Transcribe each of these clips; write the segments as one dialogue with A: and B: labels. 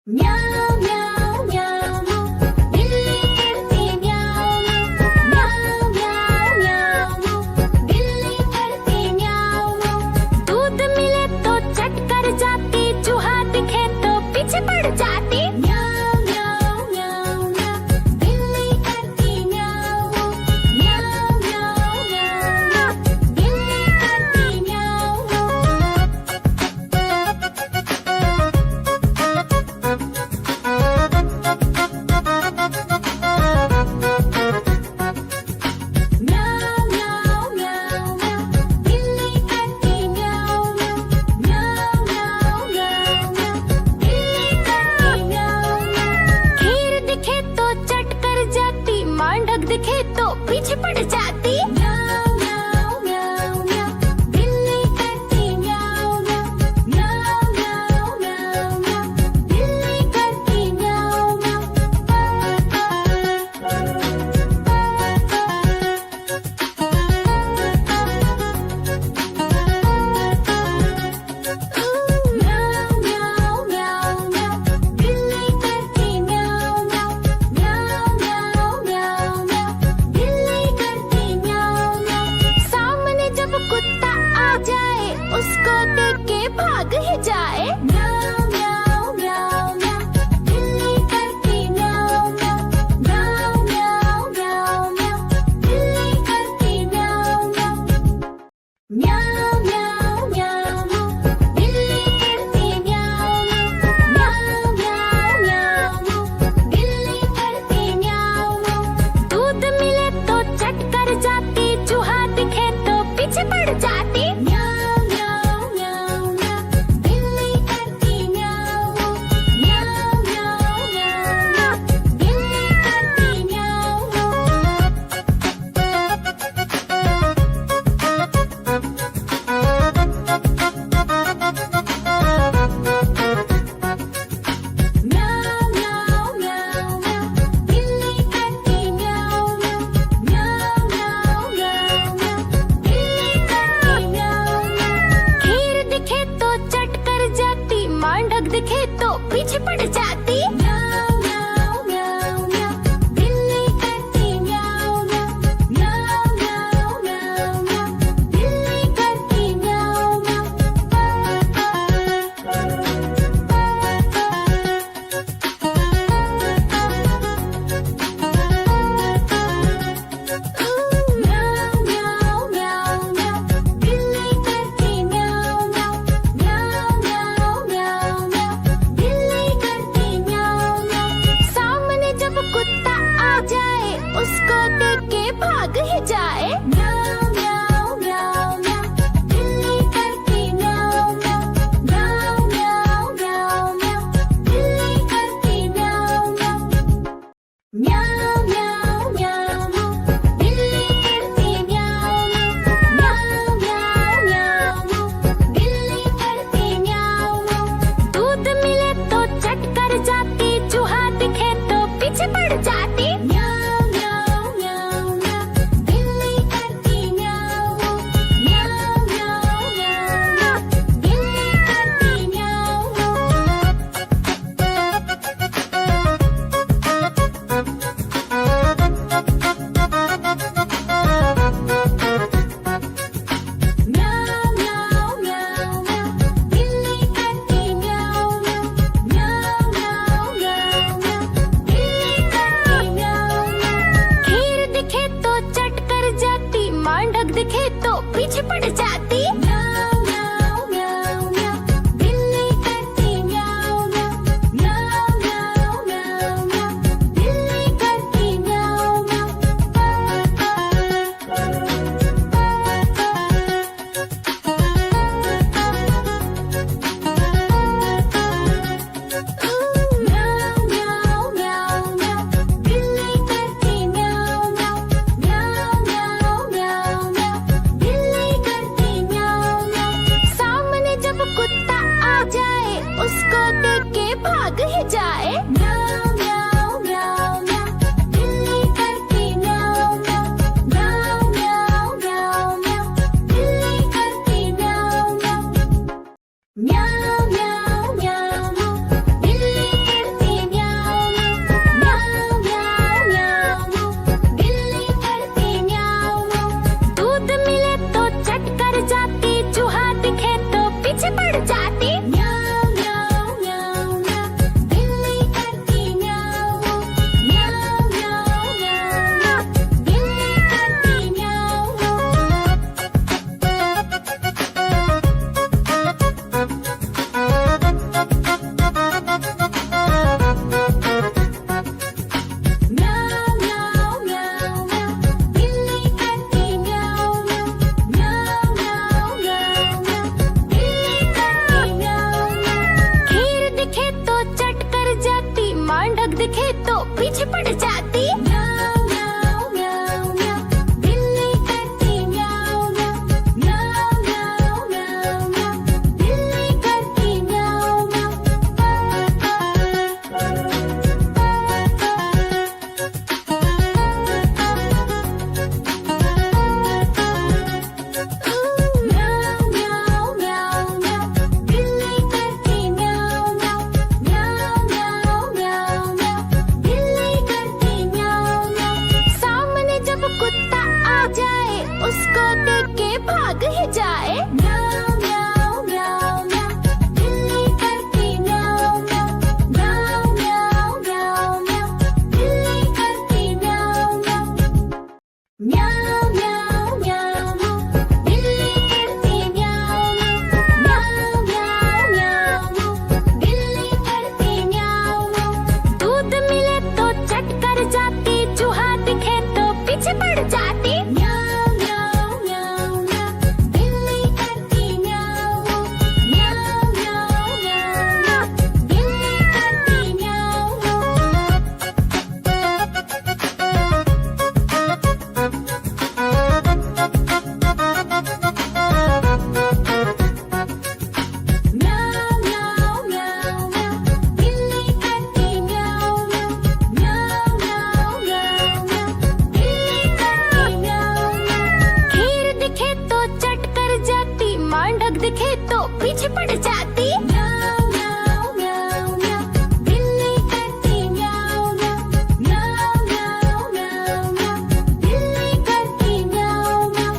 A: म्याऊं म्याऊं म्याऊं बिल्ली करती म्याऊं म्याऊं म्याऊं म्याऊं बिल्ली करती म्याऊं। दूध मिले तो चट कर जाती, चूहा दिखे तो पीछे पड़ जाती। म्याऊं म्याऊं म्याऊं म्याऊं बिल्ली करती म्याऊं म्याऊं म्याऊं म्याऊं बिल्ली करती म्याऊं। म्याऊं म्याऊं म्याऊं म्याऊं बिल्ली करती म्याऊं म्याऊं म्याऊं म्याऊं म्याऊं बिल्ली करती म्याऊं। खीर दिखे तो चट कर जाती, मांडक दिखे तो पीछे पड़ जाती। म्याऊं म्याऊं म्याऊं म्याऊं बिल्ली करती म्याऊं म्याऊं म्याऊं म्याऊं म्याऊं बिल्ली करती म्याऊं म्याऊं म्याऊं म्याऊं म्याऊं बिल्ली करती म्याऊं म्याऊं म्याऊं म्याऊं म्याऊं बिल्ली करती म्याऊं। सामने जब कुत्ता आ जाए, उसको देख के भाग ही जाए। म्याऊं म्याऊं म्याऊं म्याऊं बिल्ली करती म्याऊं म्याऊं म्याऊं म्याऊं म्याऊं बिल्ली करती म्याऊं म्याऊं म्याऊं म्याऊं बिल्ली करती म्याऊं म्याऊं म्याऊं म्याऊं बिल्ली करती म्याऊं। दूध मिले तो चट कर जाती, चूहा दिखे तो पीछे पड़ जाती। म्याऊं म्याऊं म्याऊं म्याऊं बिल्ली करती म्याऊं म्याऊं म्याऊं म्याऊं बिल्ली करती म्याऊं। म्याऊं म्याऊं म्याऊं म्याऊं बिल्ली करती म्याऊं म्याऊं म्याऊं म्याऊं म्याऊं बिल्ली करती म्याऊं। खीर दिखे तो चट कर जाती, मांडक दिखे तो पीछे पड़ जाती। म्याऊं म्याऊं म्याऊं म्याऊं बिल्ली करती म्याऊं म्याऊं म्याऊं म्याऊं म्याऊं बिल्ली करती म्याऊं म्याऊं म्याऊं म्याऊं म्याऊं बिल्ली करती म्याऊं म्याऊं म्याऊं म्याऊं म्याऊं बिल्ली करती म्याऊं। सामने जब कुत्ता आ जाए, उसको देख के भाग ही जाए। म्याऊं म्याऊं म्याऊं म्याऊं बिल्ली करती म्याऊं म्याऊं म्याऊं म्याऊं म्याऊं बिल्ली करती म्याऊं म्याऊं म्याऊं म्याऊं बिल्ली करती म्याऊं म्याऊं म्याऊं म्याऊं बिल्ली करती म्याऊं। दूध मिले तो चट कर जाती, चूहा दिखे तो पीछे पड़ जाती। म्याऊं म्याऊं म्याऊं म्याऊं बिल्ली करती म्याऊं म्याऊं म्याऊं म्याऊं बिल्ली करती म्याऊं। म्याऊं म्याऊं म्याऊं म्याऊं बिल्ली करती म्याऊं म्याऊं म्याऊं म्याऊं म्याऊं बिल्ली करती म्याऊं। खीर दिखे तो चट कर जाती, मांडक दिखे तो पीछे पड़ जाती। म्याऊं म्याऊं म्याऊं म्याऊं बिल्ली करती म्याऊं म्याऊं म्याऊं म्याऊं म्याऊं बिल्ली करती म्याऊं म्याऊं म्याऊं म्याऊं म्याऊं बिल्ली करती म्याऊं म्याऊं म्याऊं म्याऊं म्याऊं बिल्ली करती म्याऊं। सामने जब कुत्ता आ जाए, उसको देख के भाग ही जाए। म्याऊं म्याऊं म्याऊं म्याऊं बिल्ली करती म्याऊं म्याऊं म्याऊं म्याऊं म्याऊं बिल्ली करती म्याऊं म्याऊं म्याऊं म्याऊं बिल्ली दिखे तो पीछे पड़ जाती। म्याऊ म्याऊ म्याऊ म्याऊ, बिल्ली करती म्याऊ म्याऊ। म्याऊ म्याऊ म्याऊ म्याऊ, बिल्ली करती म्याऊ म्याऊ। म्याऊ म्याऊ म्याऊ म्याऊ, बिल्ली करती म्याऊ म्याऊ। म्याऊ म्याऊ म्याऊ म्याऊ, बिल्ली करती म्याऊ म्याऊ। सामने जब कुत्ता आ जाए उसको देख के भाग ही जाए। म्याऊ म्याऊ म्याऊ म्याऊ, बिल्ली करती म्याऊ म्याऊ। म्याऊ म्याऊ म्याऊ म्याऊ, बिल्ली करती म्याऊ म्याऊ। म्याऊ म्याऊ म्याऊ म्याऊ, बिल्ली करती म्याऊ म्याऊ। म्याऊ म्याऊ म्याऊ म्याऊ, बिल्ली करती म्याऊ म्याऊ। दूध मिले तो चट कर जाती, चूहा दिखे तो पीछे पड़ जाती। म्याऊ म्याऊ म्याऊ म्याऊ, बिल्ली करती म्याऊ म्याऊ। म्याऊ म्याऊ म्याऊ म्याऊ, बिल्ली करती म्याऊ म्याऊ म्याऊ म्याऊ म्याऊ, बिल्ली करती म्याऊ म्याऊ। म्याऊ म्याऊ म्याऊ म्याऊ, बिल्ली करती म्याऊ म्याऊ। खीर दिखे तो चट कर जाती, मांडक दिखे तो पीछे पड़ जाती। म्याऊ म्याऊ म्याऊ म्याऊ, बिल्ली करती म्याऊ म्याऊ। म्याऊ म्याऊ म्याऊ म्याऊ, बिल्ली करती म्याऊ म्याऊ।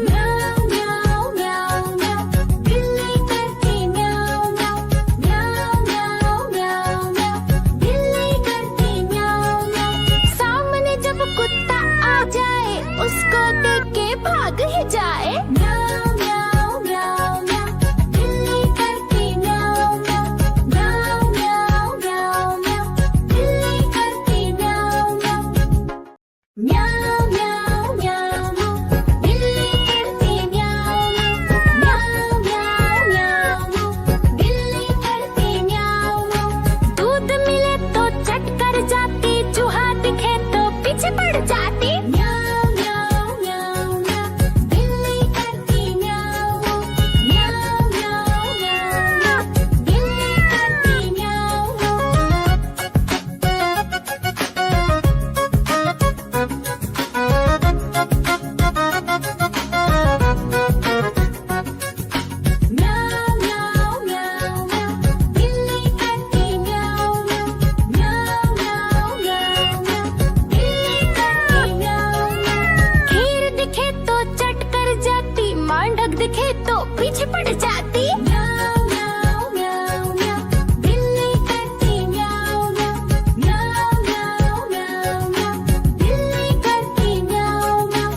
A: म्याऊ म्याऊ म्याऊ म्याऊ, बिल्ली करती म्याऊ म्याऊ। म्याऊ म्याऊ म्याऊ म्याऊ, बिल्ली करती म्याऊ म्याऊ। सामने जब कुत्ता आ जाए उसको देख के भाग ही जाए। म्याऊ म्याऊ म्याऊ म्याऊ, बिल्ली करती म्याऊ म्याऊ। म्याऊ म्याऊ म्याऊ म्याऊ, बिल्ली करती म्याऊ म्याऊ। म्याऊ म्याऊ म्याऊ म्याऊ, बिल्ली करती म्याऊ म्याऊ। म्याऊ म्याऊ म्याऊ म्याऊ, बिल्ली करती म्याऊ म्याऊ। दूध मिले तो चट कर जाती, चूहा दिखे तो पीछे पड़ जाती। म्याऊ म्याऊ म्याऊ म्याऊ, बिल्ली करती म्याऊ म्याऊ। म्याऊ म्याऊ म्याऊ म्याऊ, बिल्ली करती म्याऊ म्याऊ म्याऊ म्याऊ म्याऊ, बिल्ली करती म्याऊ म्याऊ। म्याऊ म्याऊ म्याऊ म्याऊ, बिल्ली करती म्याऊ म्याऊ। खीर दिखे तो चट कर जाती, मांडक दिखे तो पीछे पड़ जाती। म्याऊ म्याऊ म्याऊ म्याऊ, बिल्ली करती म्याऊ म्याऊ। म्याऊ म्याऊ म्याऊ म्याऊ, बिल्ली करती म्याऊ म्याऊ।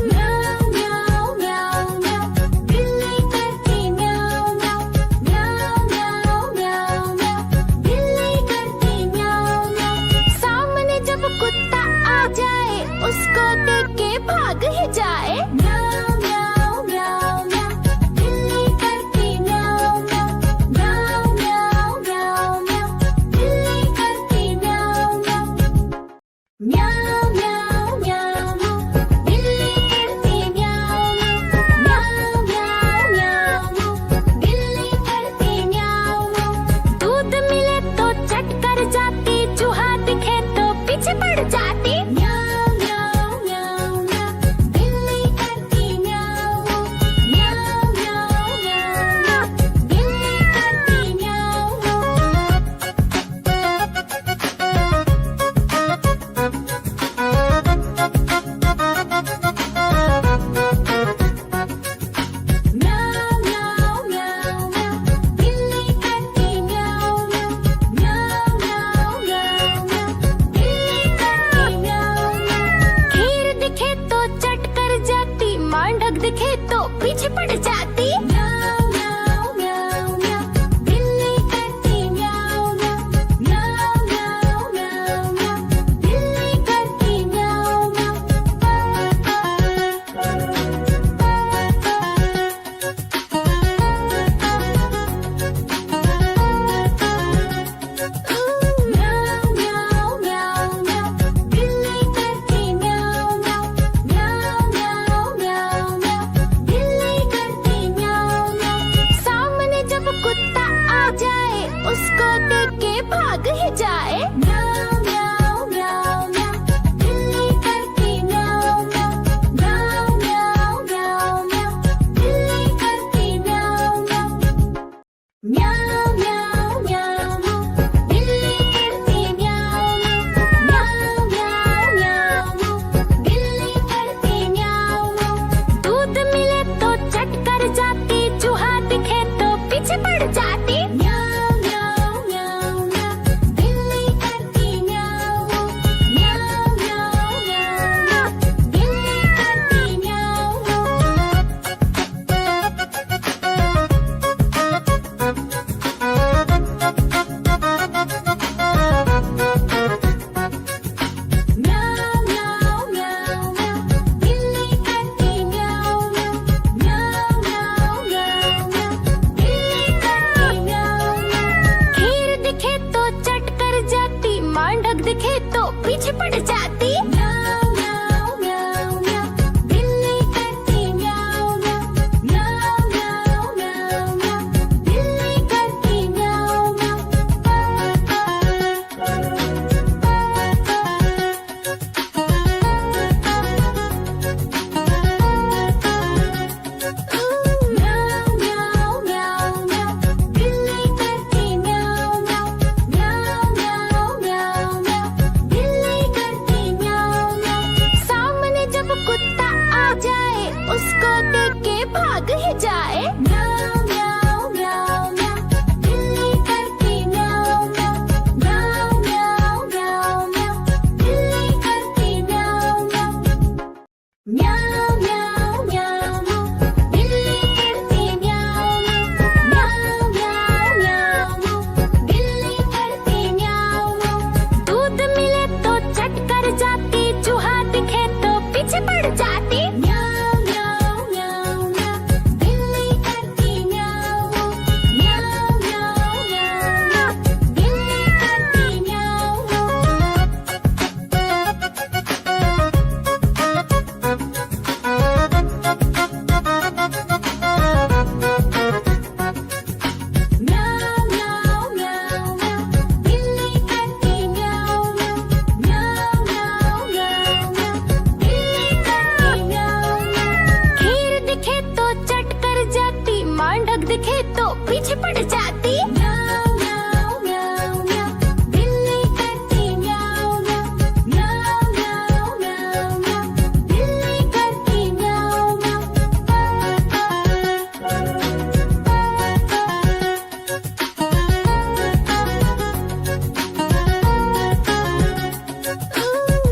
A: म्याऊ म्याऊ म्याऊ म्याऊ, बिल्ली करती म्याऊ म्याऊ। म्याऊ म्याऊ म्याऊ म्याऊ, बिल्ली करती दिखे तो पीछे पड़ जाती। म्याऊ म्याऊ म्याऊ म्याऊ, बिल्ली करती म्याऊ म्याऊ। म्याऊ म्याऊ म्याऊ म्याऊ, बिल्ली करती म्याऊ म्याऊ।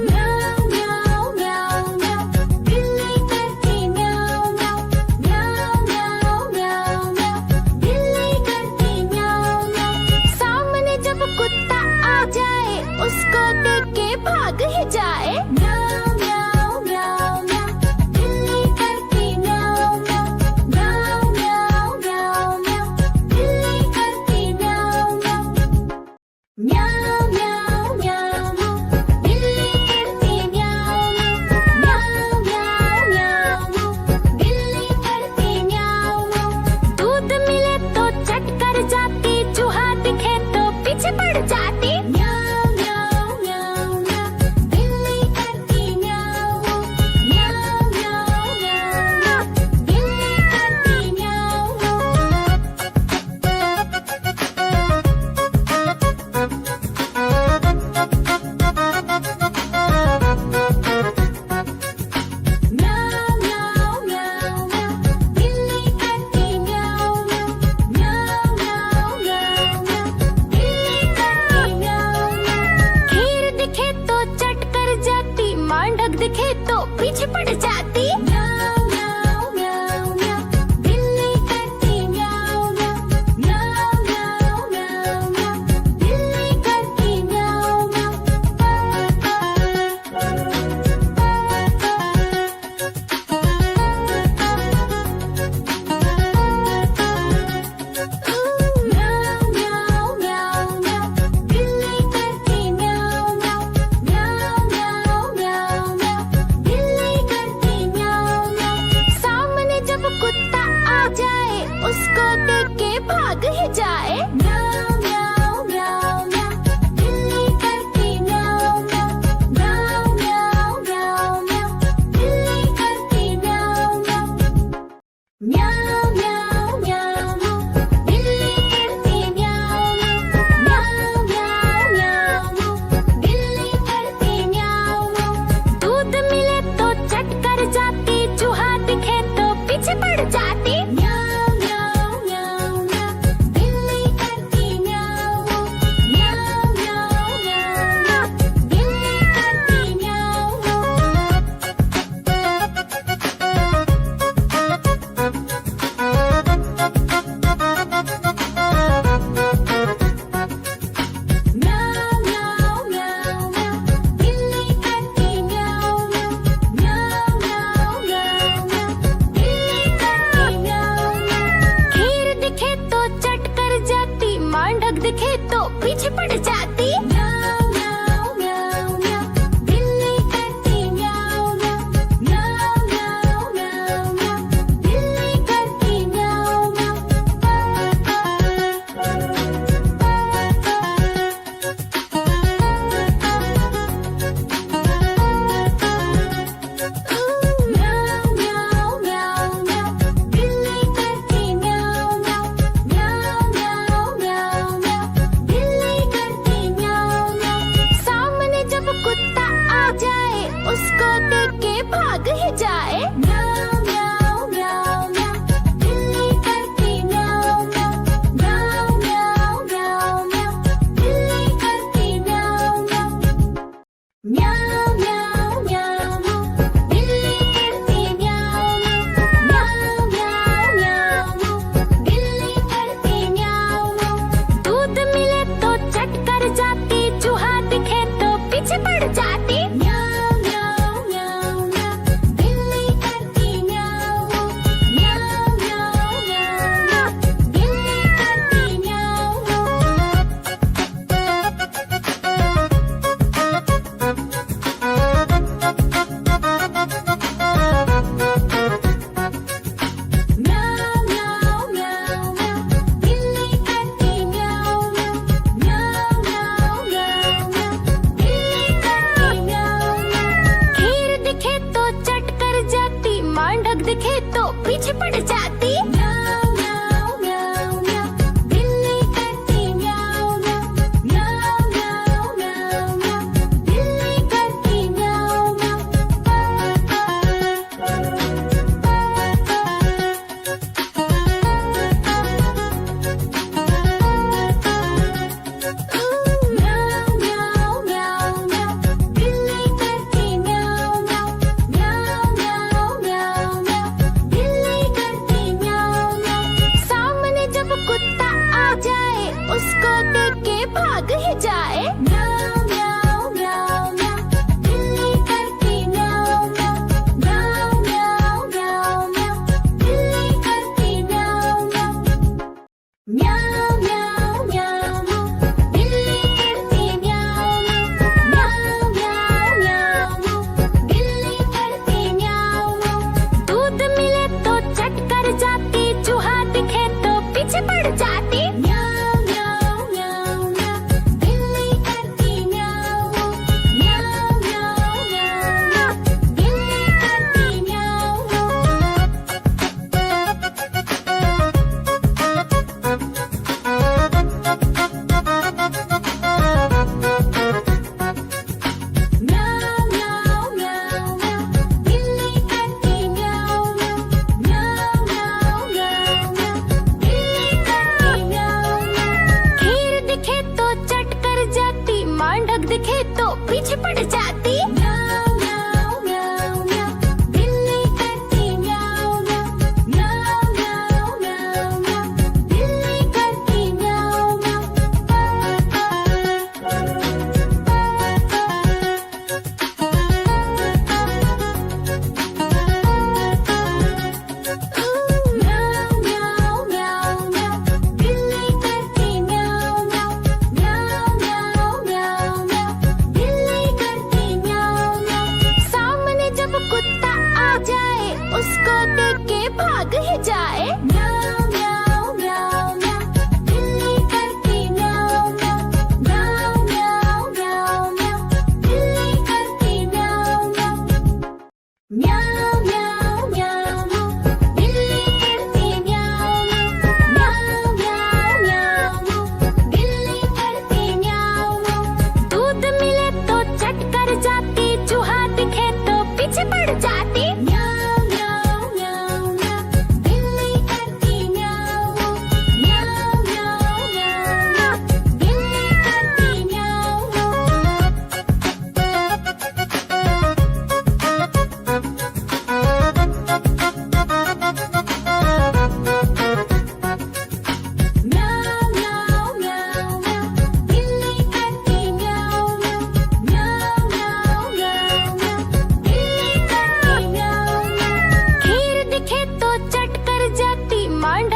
A: म्याऊ म्याऊ म्याऊ म्याऊ, बिल्ली करती म्याऊ म्याऊ। म्याऊ म्याऊ म्याऊ म्याऊ, बिल्ली करती म्याऊ म्याऊ। सामने जब कुत्ता आ जाए उसको देख के भाग ही जाए। म्याऊ म्याऊ म्याऊ म्याऊ, बिल्ली करती म्याऊ म्याऊ। म्याऊ म्याऊ म्याऊ म्याऊ, बिल्ली करती म्याऊ म्याऊ। म्याऊ म्याऊ म्याऊ म्याऊ, बिल्ली करती म्याऊ म्याऊ। म्याऊ म्याऊ म्याऊ म्याऊ, बिल्ली करती म्याऊ म्याऊ। दूध मिले तो चट कर जाती, चूहा दिखे तो पीछे पड़ जाती। म्याऊ म्याऊ म्याऊ म्याऊ, बिल्ली करती म्याऊ म्याऊ। म्याऊ म्याऊ म्याऊ म्याऊ, बिल्ली करती म्याऊ म्याऊ म्याऊ म्याऊ म्याऊ, बिल्ली करती म्याऊ म्याऊ। म्याऊ म्याऊ म्याऊ म्याऊ, बिल्ली करती म्याऊ म्याऊ। खीर दिखे तो चट कर जाती, मेंढक दिखे तो पीछे पड़ जाती। म्याऊ म्याऊ म्याऊ म्याऊ, बिल्ली करती म्याऊ म्याऊ। म्याऊ म्याऊ म्याऊ म्याऊ, बिल्ली करती म्याऊ म्याऊ। म्याऊ म्याऊ म्याऊ म्याऊ, बिल्ली करती म्याऊ म्याऊ। म्याऊ म्याऊ म्याऊ म्याऊ, बिल्ली करती म्याऊ म्याऊ। सामने जब कुत्ता आ जाए उसको देख के भाग ही जाए। म्याऊ म्याऊ म्याऊ म्याऊ, बिल्ली करती म्याऊ म्याऊ। म्याऊ म्याऊ म्याऊ म्याऊ, बिल्ली करती म्याऊ म्याऊ। म्याऊ म्याऊ म्याऊ म्याऊ, बिल्ली करती म्याऊ म्याऊ। म्याऊ म्याऊ म्याऊ म्याऊ, बिल्ली करती म्याऊ म्याऊ। दूध मिले तो चट कर जाती, चूहा दिखे तो पीछे पड़ जाती। म्याऊ म्याऊ म्याऊ म्याऊ, बिल्ली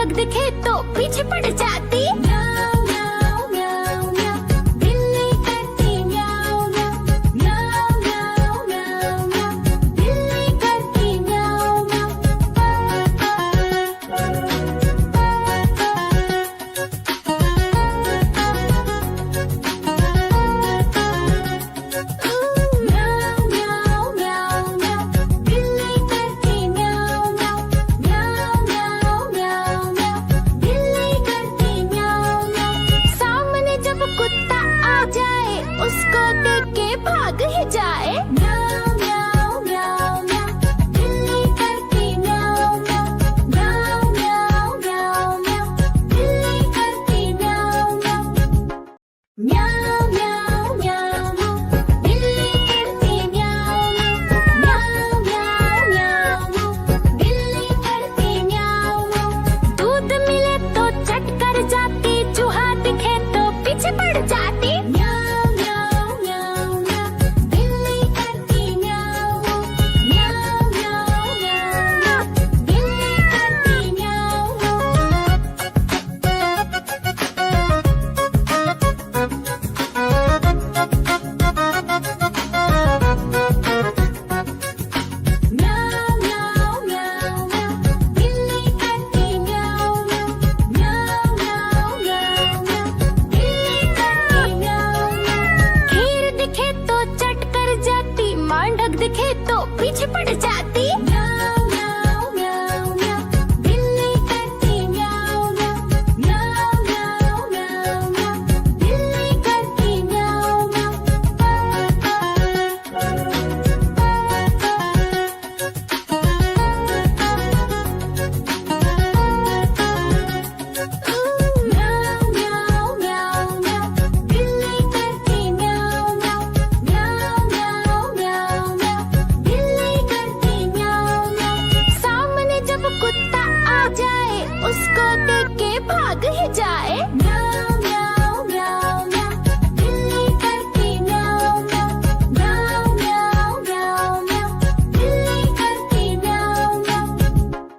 A: डग दिखे तो पीछे पड़ जाती।